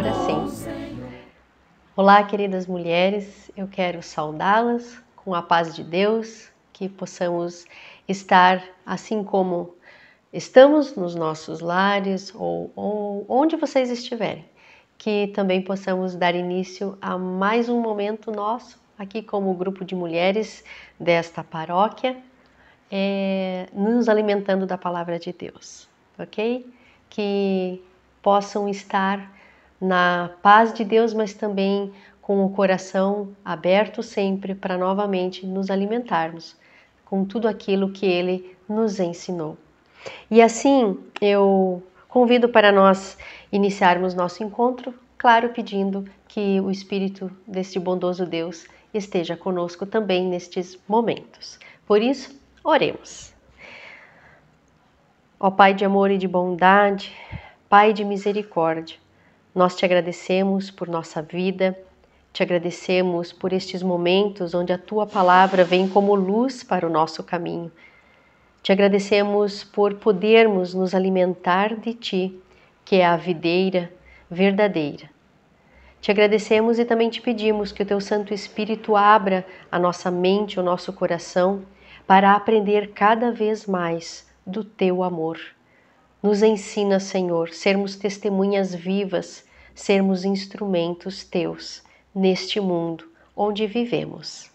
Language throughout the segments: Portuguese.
agora sim. Olá, queridas mulheres, eu quero saudá-las com a paz de Deus, que possamos estar assim como estamos nos nossos lares ou onde vocês estiverem, que também possamos dar início a mais um momento nosso, aqui como grupo de mulheres desta paróquia, nos alimentando da palavra de Deus, ok? Que possam estar na paz de Deus, mas também com o coração aberto sempre para novamente nos alimentarmos com tudo aquilo que Ele nos ensinou. E assim eu convido para nós iniciarmos nosso encontro, claro, pedindo que o Espírito deste bondoso Deus esteja conosco também nestes momentos. Por isso, oremos. Ó Pai de amor e de bondade, Pai de misericórdia, nós te agradecemos por nossa vida, te agradecemos por estes momentos onde a Tua palavra vem como luz para o nosso caminho. Te agradecemos por podermos nos alimentar de Ti, que é a videira verdadeira. Te agradecemos e também te pedimos que o Teu Santo Espírito abra a nossa mente, o nosso coração, para aprender cada vez mais do Teu amor. Nos ensina, Senhor, sermos testemunhas vivas, sermos instrumentos Teus neste mundo onde vivemos.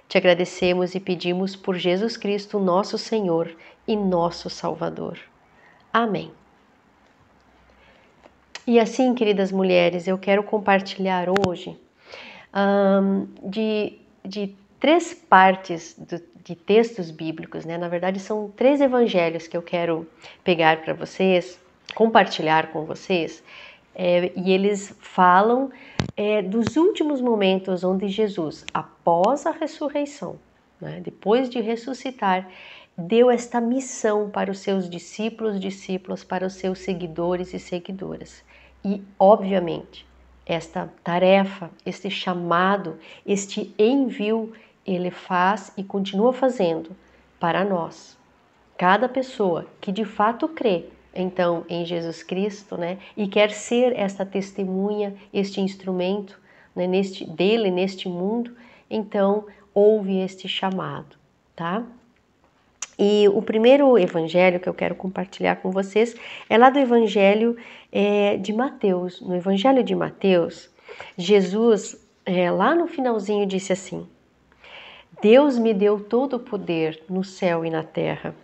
Te agradecemos e pedimos por Jesus Cristo, nosso Senhor e nosso Salvador. Amém. E assim, queridas mulheres, eu quero compartilhar hoje de três partes de textos bíblicos, né? Na verdade, são 3 evangelhos que eu quero pegar para vocês, compartilhar com vocês, e eles falam dos últimos momentos onde Jesus, após a ressurreição, né, depois de ressuscitar, deu esta missão para os seus discípulos, para os seus seguidores e seguidoras. E, obviamente, esta tarefa, este chamado, este envio, ele faz e continua fazendo para nós. Cada pessoa que de fato crê, então, em Jesus Cristo, né, e quer ser esta testemunha, este instrumento, né, dele neste mundo, então ouve este chamado, tá? E o primeiro evangelho que eu quero compartilhar com vocês é lá do evangelho de Mateus. No evangelho de Mateus, Jesus, lá no finalzinho, disse assim: Deus me deu todo o poder no céu e na terra.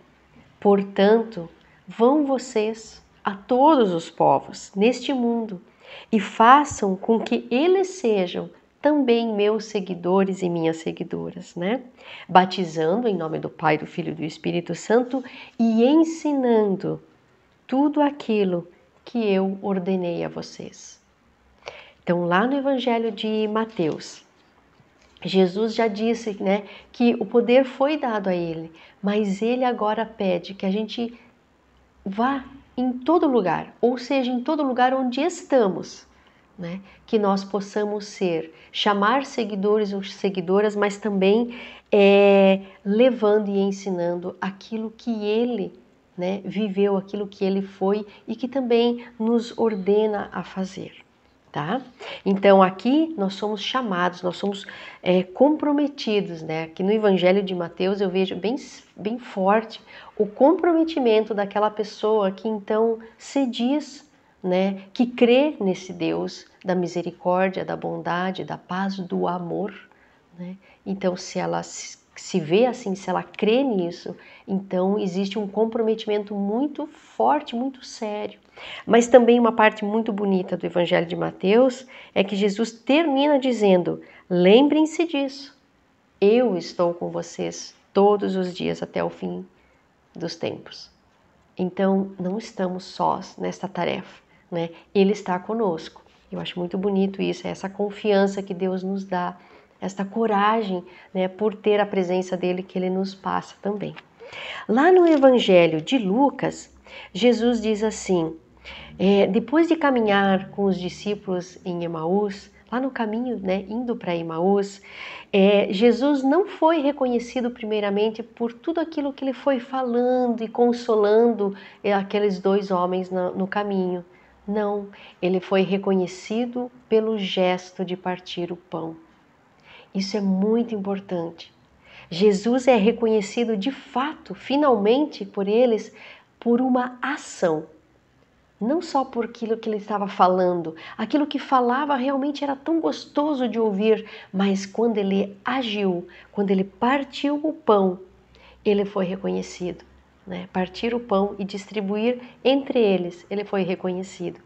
Portanto, vão vocês a todos os povos neste mundo e façam com que eles sejam também meus seguidores e minhas seguidoras, né? Batizando em nome do Pai, do Filho e do Espírito Santo e ensinando tudo aquilo que eu ordenei a vocês. Então, lá no Evangelho de Mateus, Jesus já disse, né, que o poder foi dado a ele, mas ele agora pede que a gente vá em todo lugar, ou seja, em todo lugar onde estamos, né, que nós possamos chamar seguidores ou seguidoras, mas também levando e ensinando aquilo que ele, né, viveu, aquilo que ele foi e que também nos ordena a fazer. Tá? Então aqui nós somos chamados, nós somos comprometidos, né? Aqui no Evangelho de Mateus eu vejo bem forte o comprometimento daquela pessoa que então se diz, né, que crê nesse Deus da misericórdia, da bondade, da paz, do amor, né? Então se ela se vê assim, se ela crê nisso, então existe um comprometimento muito forte, muito sério. Mas também uma parte muito bonita do Evangelho de Mateus é que Jesus termina dizendo: lembrem-se disso, eu estou com vocês todos os dias até o fim dos tempos. Então não estamos sós nesta tarefa, né? Ele está conosco. Eu acho muito bonito isso, essa confiança que Deus nos dá, esta coragem, né, por ter a presença dele que ele nos passa também. Lá no Evangelho de Lucas, Jesus diz assim: depois de caminhar com os discípulos em Emaús, lá no caminho, né, indo para Emaús, Jesus não foi reconhecido primeiramente por tudo aquilo que ele foi falando e consolando aqueles 2 homens no caminho, Não, ele foi reconhecido pelo gesto de partir o pão. Isso é muito importante. Jesus é reconhecido de fato, finalmente, por eles, por uma ação. Não só por aquilo que ele estava falando, aquilo que falava realmente era tão gostoso de ouvir, mas quando ele agiu, quando ele partiu o pão, ele foi reconhecido. Né? Partir o pão e distribuir entre eles, ele foi reconhecido.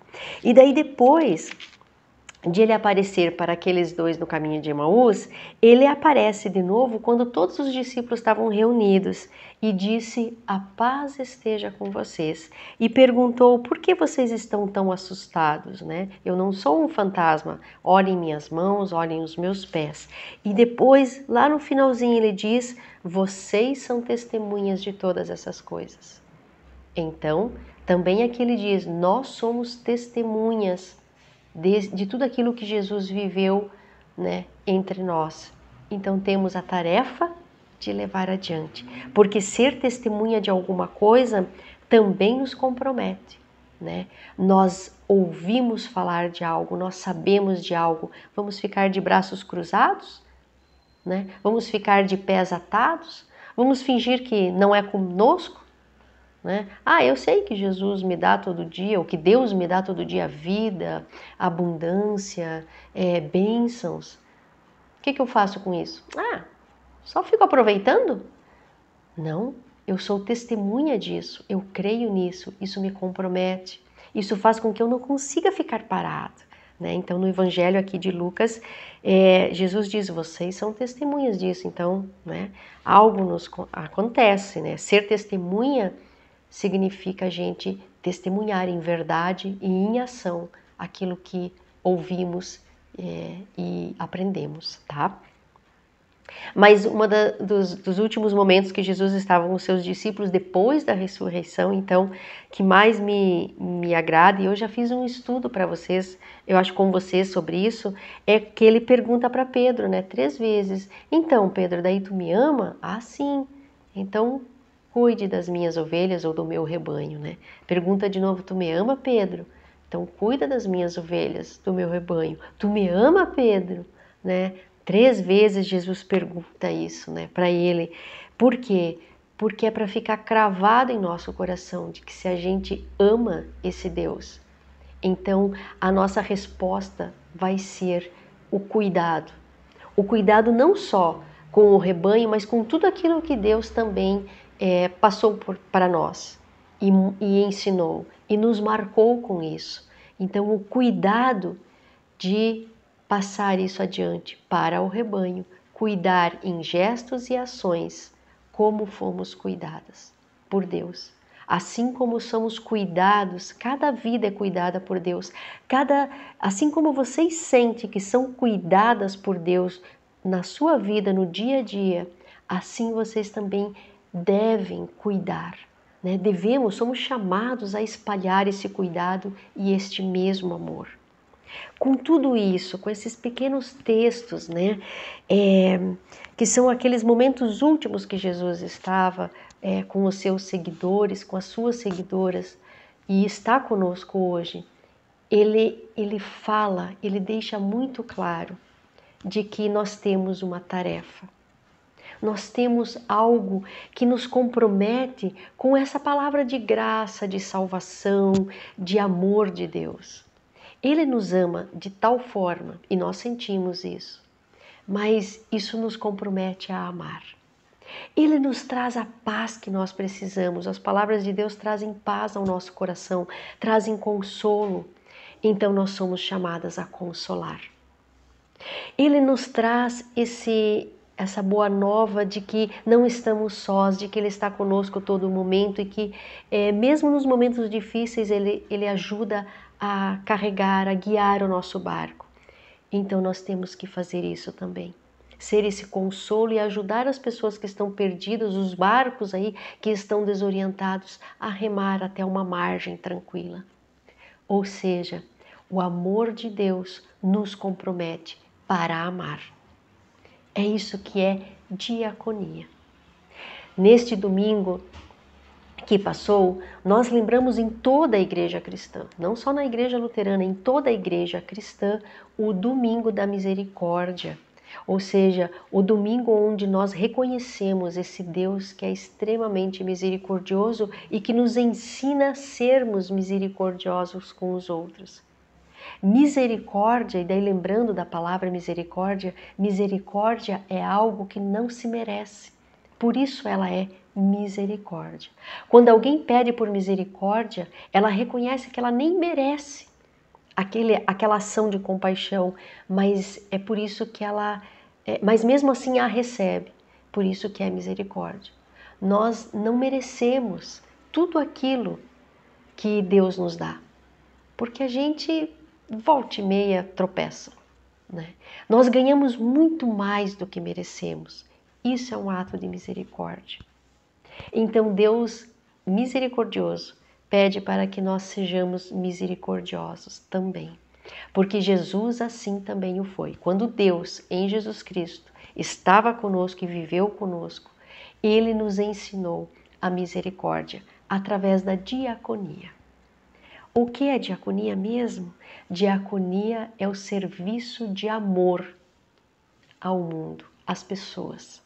E daí depois de ele aparecer para aqueles dois no caminho de Emaús, ele aparece de novo quando todos os discípulos estavam reunidos e disse: a paz esteja com vocês. E perguntou: por que vocês estão tão assustados? Né? Eu não sou um fantasma, olhem minhas mãos, olhem os meus pés. E depois, lá no finalzinho, ele diz: vocês são testemunhas de todas essas coisas. Então, também aqui ele diz: nós somos testemunhas de tudo aquilo que Jesus viveu, né, entre nós. Então temos a tarefa de levar adiante, porque ser testemunha de alguma coisa também nos compromete, né? Nós ouvimos falar de algo, nós sabemos de algo, vamos ficar de braços cruzados, né? Vamos ficar de pés atados? Vamos fingir que não é conosco? Né? Eu sei que Jesus me dá todo dia, ou que Deus me dá todo dia vida, abundância, bênçãos. O que eu faço com isso? Só fico aproveitando? Não, eu sou testemunha disso, eu creio nisso, isso me compromete, isso faz com que eu não consiga ficar parado. Né? Então, no Evangelho aqui de Lucas, Jesus diz: vocês são testemunhas disso. Então, né, algo nos acontece, né? Ser testemunha significa a gente testemunhar em verdade e em ação aquilo que ouvimos e aprendemos, tá? Mas dos últimos momentos que Jesus estava com os seus discípulos depois da ressurreição, então, que mais me agrada, e eu já fiz um estudo para vocês, eu acho com vocês sobre isso, é que ele pergunta para Pedro, né, 3 vezes: então, Pedro, daí tu me ama? Sim. Então, cuide das minhas ovelhas ou do meu rebanho, né? Pergunta de novo: tu me ama, Pedro? Então, cuida das minhas ovelhas, do meu rebanho. Tu me ama, Pedro? Né? 3 vezes Jesus pergunta isso, né, para ele. Por quê? Porque é para ficar cravado em nosso coração de que se a gente ama esse Deus, então a nossa resposta vai ser o cuidado. O cuidado não só com o rebanho, mas com tudo aquilo que Deus também passou para nós e ensinou e nos marcou com isso. Então, o cuidado de passar isso adiante para o rebanho, cuidar em gestos e ações, como fomos cuidadas por Deus. Assim como somos cuidados, cada vida é cuidada por Deus. Assim como vocês sentem que são cuidadas por Deus na sua vida, no dia a dia, assim vocês também devem cuidar. Né? Somos chamados a espalhar esse cuidado e este mesmo amor. Com tudo isso, com esses pequenos textos, né, que são aqueles momentos últimos que Jesus estava com os seus seguidores, com as suas seguidoras, e está conosco hoje, ele fala, ele deixa muito claro de que nós temos uma tarefa. Nós temos algo que nos compromete com essa palavra de graça, de salvação, de amor de Deus. Ele nos ama de tal forma, e nós sentimos isso, mas isso nos compromete a amar. Ele nos traz a paz que nós precisamos. As palavras de Deus trazem paz ao nosso coração, trazem consolo. Então nós somos chamadas a consolar. Ele nos traz essa boa nova de que não estamos sós, de que Ele está conosco a todo momento e que mesmo nos momentos difíceis Ele ajuda a carregar, a guiar o nosso barco. Então nós temos que fazer isso também. Ser esse consolo e ajudar as pessoas que estão perdidas, os barcos aí que estão desorientados, a remar até uma margem tranquila. Ou seja, o amor de Deus nos compromete para amar. É isso que é diaconia. Neste domingo, que passou, nós lembramos em toda a igreja cristã, não só na igreja luterana, em toda a igreja cristã, o domingo da misericórdia. Ou seja, o domingo onde nós reconhecemos esse Deus que é extremamente misericordioso e que nos ensina a sermos misericordiosos com os outros. Misericórdia, e daí lembrando da palavra misericórdia, misericórdia é algo que não se merece. Por isso ela é misericórdia. Quando alguém pede por misericórdia, ela reconhece que ela nem merece aquela ação de compaixão, mas é por isso que mas mesmo assim a recebe. Por isso que é misericórdia. Nós não merecemos tudo aquilo que Deus nos dá, porque a gente volta e meia tropeça, né? Nós ganhamos muito mais do que merecemos. Isso é um ato de misericórdia. Então Deus misericordioso pede para que nós sejamos misericordiosos também, porque Jesus assim também o foi. Quando Deus, em Jesus Cristo, estava conosco e viveu conosco, Ele nos ensinou a misericórdia através da diaconia. O que é diaconia mesmo? Diaconia é o serviço de amor ao mundo, às pessoas.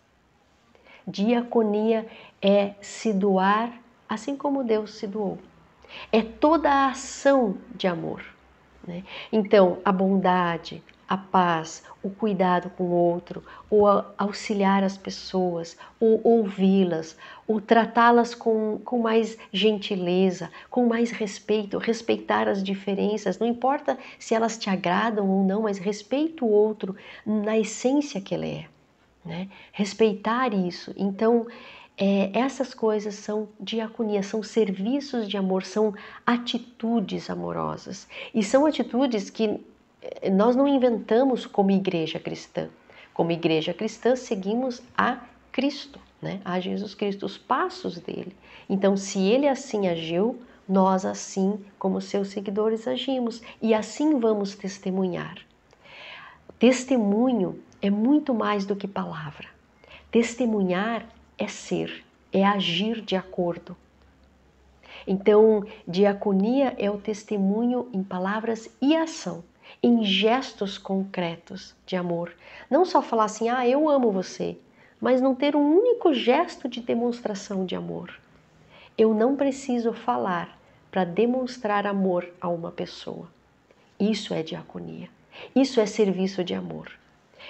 Diaconia é se doar assim como Deus se doou. É toda a ação de amor, né? Então, a bondade, a paz, o cuidado com o outro, o auxiliar as pessoas, o ouvi-las, o tratá-las com mais gentileza, com mais respeito, respeitar as diferenças, não importa se elas te agradam ou não, mas respeita o outro na essência que ele é, né? Respeitar isso. Então, essas coisas são diaconia, são serviços de amor, são atitudes amorosas. E são atitudes que nós não inventamos como igreja cristã. Como igreja cristã, seguimos a Cristo, né? A Jesus Cristo, os passos dele. Então, se ele assim agiu, nós assim, como seus seguidores, agimos. E assim vamos testemunhar. Testemunho é muito mais do que palavra. Testemunhar é ser, é agir de acordo. Então, diaconia é o testemunho em palavras e ação, em gestos concretos de amor. Não só falar assim, eu amo você, mas não ter um único gesto de demonstração de amor. Eu não preciso falar para demonstrar amor a uma pessoa. Isso é diaconia. Isso é serviço de amor.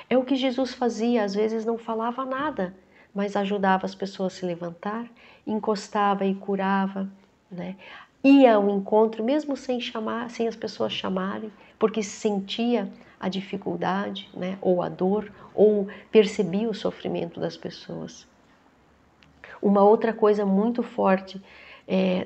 É o que Jesus fazia, às vezes não falava nada, mas ajudava as pessoas a se levantar, encostava e curava, né? Ia ao encontro mesmo sem as pessoas chamarem, porque sentia a dificuldade, né? Ou a dor, ou percebia o sofrimento das pessoas. Uma outra coisa muito forte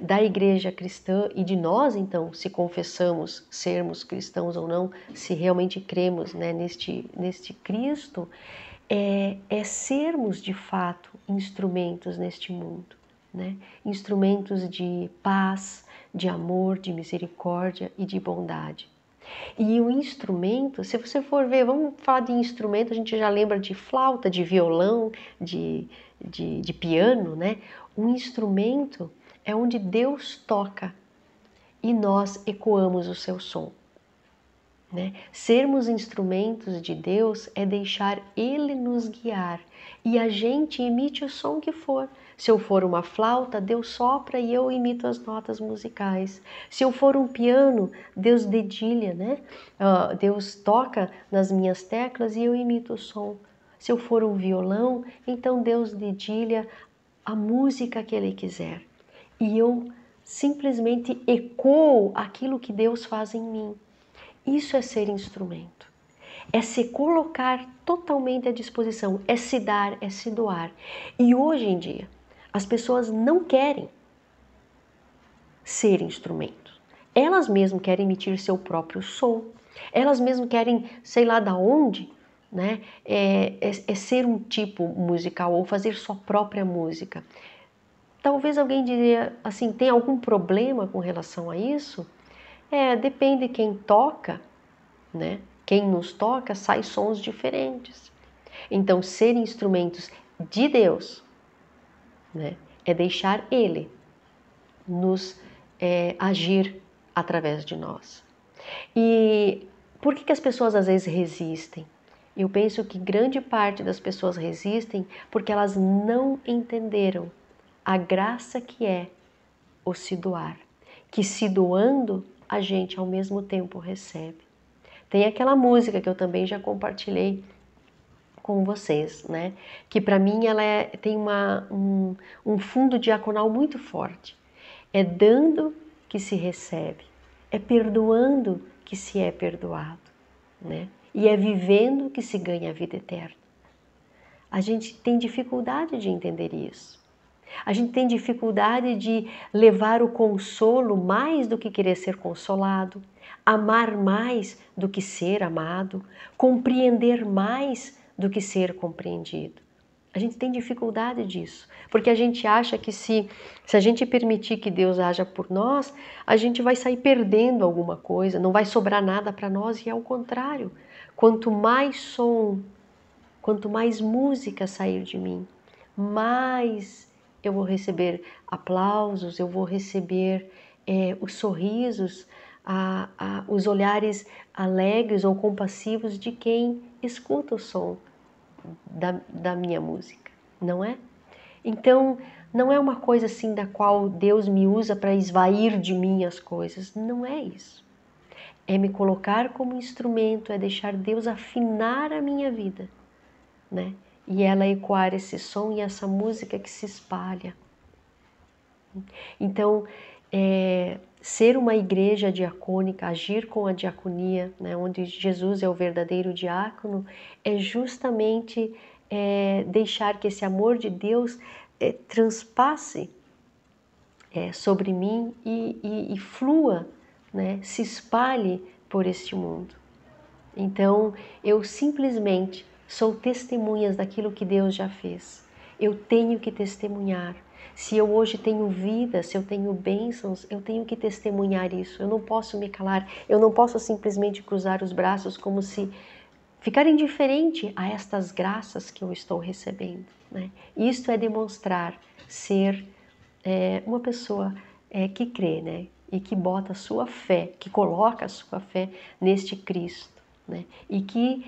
da igreja cristã e de nós, então, se confessamos sermos cristãos ou não, se realmente cremos, né, neste Cristo, é sermos de fato instrumentos neste mundo, né? Instrumentos de paz, de amor, de misericórdia e de bondade. E o instrumento, se você for ver, vamos falar de instrumento, a gente já lembra de flauta, de violão, de piano, né? Um instrumento é onde Deus toca e nós ecoamos o seu som, né? Sermos instrumentos de Deus é deixar Ele nos guiar e a gente emite o som que for. Se eu for uma flauta, Deus sopra e eu imito as notas musicais. Se eu for um piano, Deus dedilha, né? Deus toca nas minhas teclas e eu imito o som. Se eu for um violão, então Deus dedilha a música que Ele quiser. E eu simplesmente ecoo aquilo que Deus faz em mim. Isso é ser instrumento. É se colocar totalmente à disposição, é se dar, é se doar. E hoje em dia, as pessoas não querem ser instrumentos. Elas mesmas querem emitir seu próprio som. Elas mesmas querem, sei lá da onde, né? Ser um tipo musical ou fazer sua própria música. Talvez alguém diria assim, tem algum problema com relação a isso? Depende de quem toca, né? Quem nos toca sai sons diferentes. Então, ser instrumentos de Deus, né, é deixar Ele nos agir através de nós. E por que as pessoas às vezes resistem? Eu penso que grande parte das pessoas resistem porque elas não entenderam a graça que é o se doar, que se doando a gente ao mesmo tempo recebe. Tem aquela música que eu também já compartilhei com vocês, né? Que para mim ela tem um fundo diaconal muito forte. É dando que se recebe, é perdoando que se é perdoado, né? E é vivendo que se ganha a vida eterna. A gente tem dificuldade de entender isso. A gente tem dificuldade de levar o consolo mais do que querer ser consolado, amar mais do que ser amado, compreender mais do que ser compreendido. A gente tem dificuldade disso, porque a gente acha que se a gente permitir que Deus haja por nós, a gente vai sair perdendo alguma coisa, não vai sobrar nada para nós, e é o contrário. Quanto mais som, quanto mais música sair de mim, mais eu vou receber aplausos, eu vou receber os sorrisos, os olhares alegres ou compassivos de quem escuta o som da minha música, não é? Então, não é uma coisa assim da qual Deus me usa para esvair de mim as coisas, não é isso. É me colocar como instrumento, é deixar Deus afinar a minha vida, né? E ela ecoar esse som e essa música que se espalha. Então, ser uma igreja diacônica, agir com a diaconia, né, onde Jesus é o verdadeiro diácono, é justamente deixar que esse amor de Deus transpasse sobre mim e flua, né, se espalhe por este mundo. Então, eu simplesmente sou testemunhas daquilo que Deus já fez. Eu tenho que testemunhar. Se eu hoje tenho vida, se eu tenho bênçãos, eu tenho que testemunhar isso. Eu não posso me calar, eu não posso simplesmente cruzar os braços como se ficar indiferente a estas graças que eu estou recebendo, né? Isto é demonstrar ser uma pessoa que crê, né? E que bota a sua fé, que coloca a sua fé neste Cristo, né? E que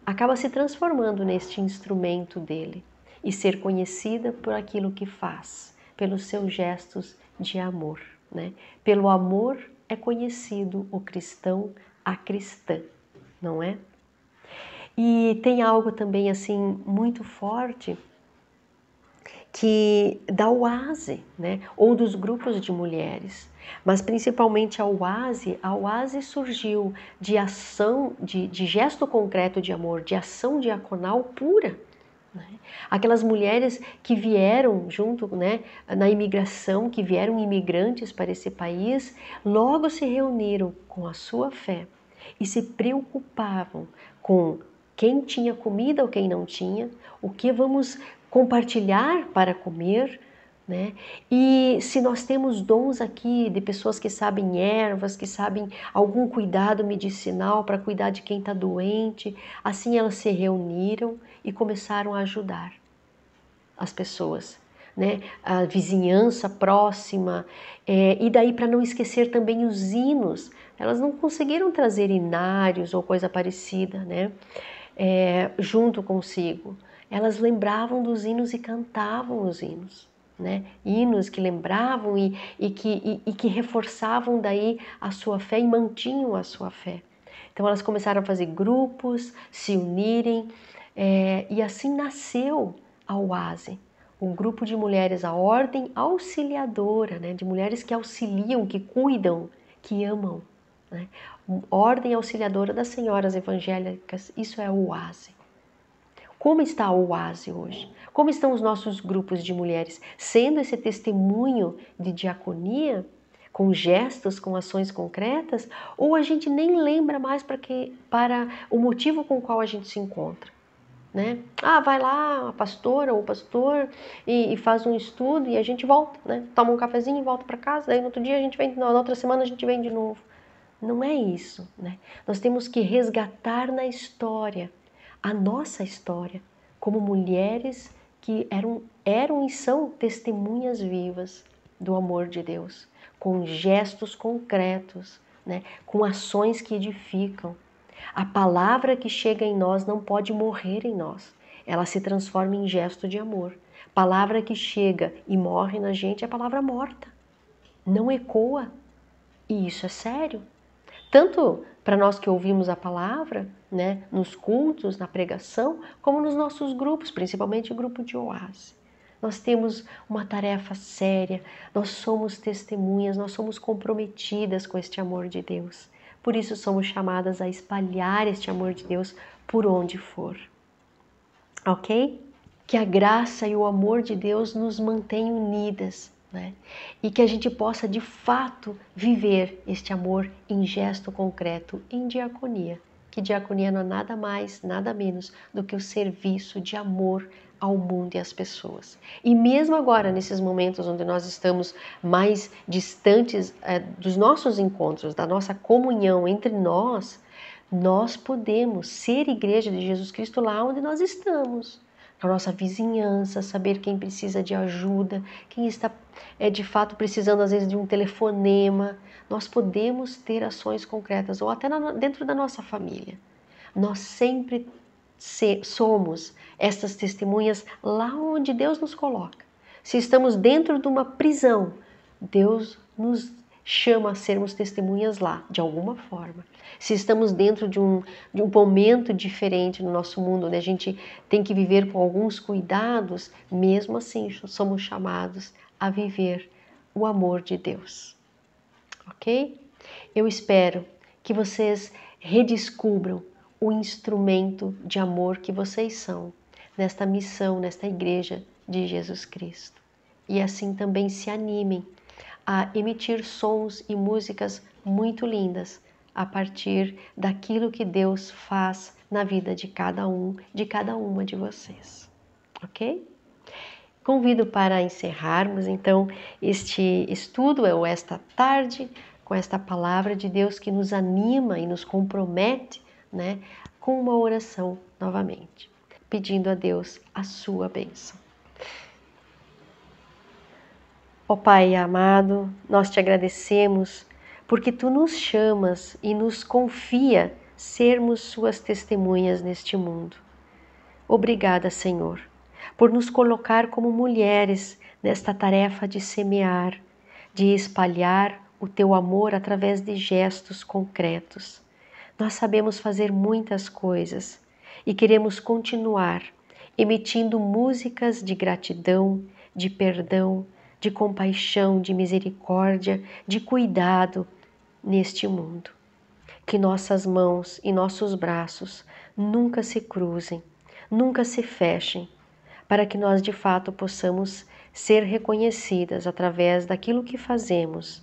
acaba se transformando neste instrumento dele e ser conhecida por aquilo que faz, pelos seus gestos de amor, né? Pelo amor é conhecido o cristão, a cristã, não é? E tem algo também assim muito forte que da UASE, né? Ou dos grupos de mulheres, mas principalmente a UASE surgiu de ação, de gesto concreto de amor, de ação diaconal pura, né? Aquelas mulheres que vieram junto, né, na imigração, que vieram imigrantes para esse país, logo se reuniram com a sua fé e se preocupavam com quem tinha comida ou quem não tinha, o que vamos compartilhar para comer, né? E se nós temos dons aqui de pessoas que sabem ervas, que sabem algum cuidado medicinal para cuidar de quem está doente, assim elas se reuniram e começaram a ajudar as pessoas, né? A vizinhança próxima, e daí para não esquecer também os hinos, elas não conseguiram trazer hinários ou coisa parecida, né? Junto consigo. Elas lembravam dos hinos e cantavam os hinos, né? Hinos que lembravam e que reforçavam daí a sua fé e mantinham a sua fé. Então elas começaram a fazer grupos, se unirem, e assim nasceu a UASE, um grupo de mulheres, a ordem auxiliadora, né? De mulheres que auxiliam, que cuidam, que amam, né? Ordem auxiliadora das senhoras evangélicas, isso é a UASE. Como está a UASE hoje? Como estão os nossos grupos de mulheres? Sendo esse testemunho de diaconia, com gestos, com ações concretas, ou a gente nem lembra mais para o motivo com o qual a gente se encontra, né? Vai lá a pastora ou o pastor e faz um estudo e a gente volta, né? Toma um cafezinho e volta para casa, daí no outro dia a gente vem, na outra semana a gente vem de novo. Não é isso, né? Nós temos que resgatar na história, a nossa história, como mulheres que eram e são testemunhas vivas do amor de Deus, com gestos concretos, né? Com ações que edificam. A palavra que chega em nós não pode morrer em nós. Ela se transforma em gesto de amor. Palavra que chega e morre na gente é palavra morta. Não ecoa. E isso é sério. Tanto para nós que ouvimos a palavra, né, nos cultos, na pregação, como nos nossos grupos, principalmente o grupo de Oásis. Nós temos uma tarefa séria, nós somos testemunhas, nós somos comprometidas com este amor de Deus. Por isso somos chamadas a espalhar este amor de Deus por onde for. Ok? Que a graça e o amor de Deus nos mantenham unidas, né? E que a gente possa de fato viver este amor em gesto concreto, em diaconia. Que diaconia não é nada mais, nada menos do que o serviço de amor ao mundo e às pessoas. E mesmo agora, nesses momentos onde nós estamos mais distantes dos nossos encontros, da nossa comunhão entre nós, nós podemos ser igreja de Jesus Cristo lá onde nós estamos. Na nossa vizinhança, saber quem precisa de ajuda, quem está de fato precisando às vezes de um telefonema. Nós podemos ter ações concretas, ou até dentro da nossa família. Nós sempre somos essas testemunhas lá onde Deus nos coloca. Se estamos dentro de uma prisão, Deus nos chama a sermos testemunhas lá, de alguma forma. Se estamos dentro de um momento diferente no nosso mundo, onde a gente tem que viver com alguns cuidados, mesmo assim somos chamados a viver o amor de Deus. Ok? Eu espero que vocês redescubram o instrumento de amor que vocês são nesta missão, nesta igreja de Jesus Cristo. E assim também se animem a emitir sons e músicas muito lindas a partir daquilo que Deus faz na vida de cada uma de vocês. Ok? Convido para encerrarmos então este estudo, ou esta tarde, com esta palavra de Deus que nos anima e nos compromete, né, com uma oração novamente, pedindo a Deus a sua bênção. Ó Pai amado, nós te agradecemos porque Tu nos chamas e nos confia sermos Suas testemunhas neste mundo. Obrigada, Senhor, por nos colocar como mulheres nesta tarefa de semear, de espalhar o Teu amor através de gestos concretos. Nós sabemos fazer muitas coisas e queremos continuar emitindo músicas de gratidão, de perdão, de compaixão, de misericórdia, de cuidado neste mundo. Que nossas mãos e nossos braços nunca se cruzem, nunca se fechem, para que nós de fato possamos ser reconhecidas através daquilo que fazemos,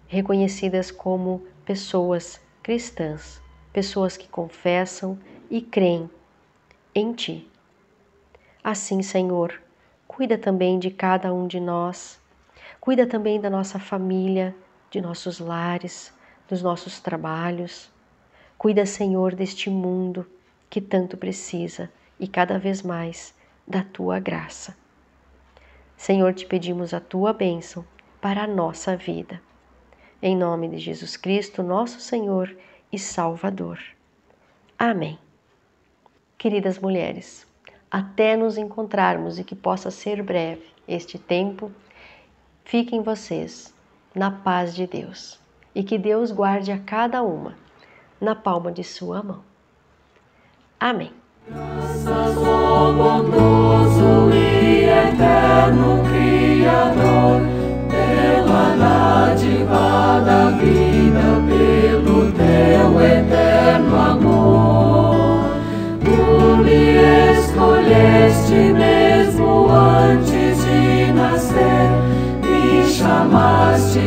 reconhecidas como pessoas cristãs, pessoas que confessam e creem em Ti. Assim, Senhor, cuida também de cada um de nós, cuida também da nossa família, de nossos lares, dos nossos trabalhos. Cuida, Senhor, deste mundo que tanto precisa e cada vez mais da Tua graça. Senhor, te pedimos a Tua bênção para a nossa vida. Em nome de Jesus Cristo, nosso Senhor e Salvador. Amém. Queridas mulheres, até nos encontrarmos e que possa ser breve este tempo, fiquem vocês na paz de Deus e que Deus guarde a cada uma na palma de sua mão. Amém. Graças ao bondoso e eterno Criador, pela dádiva da vida, pelo Teu eterno amor. Tu me escolheste mesmo antes de nascer, me chamaste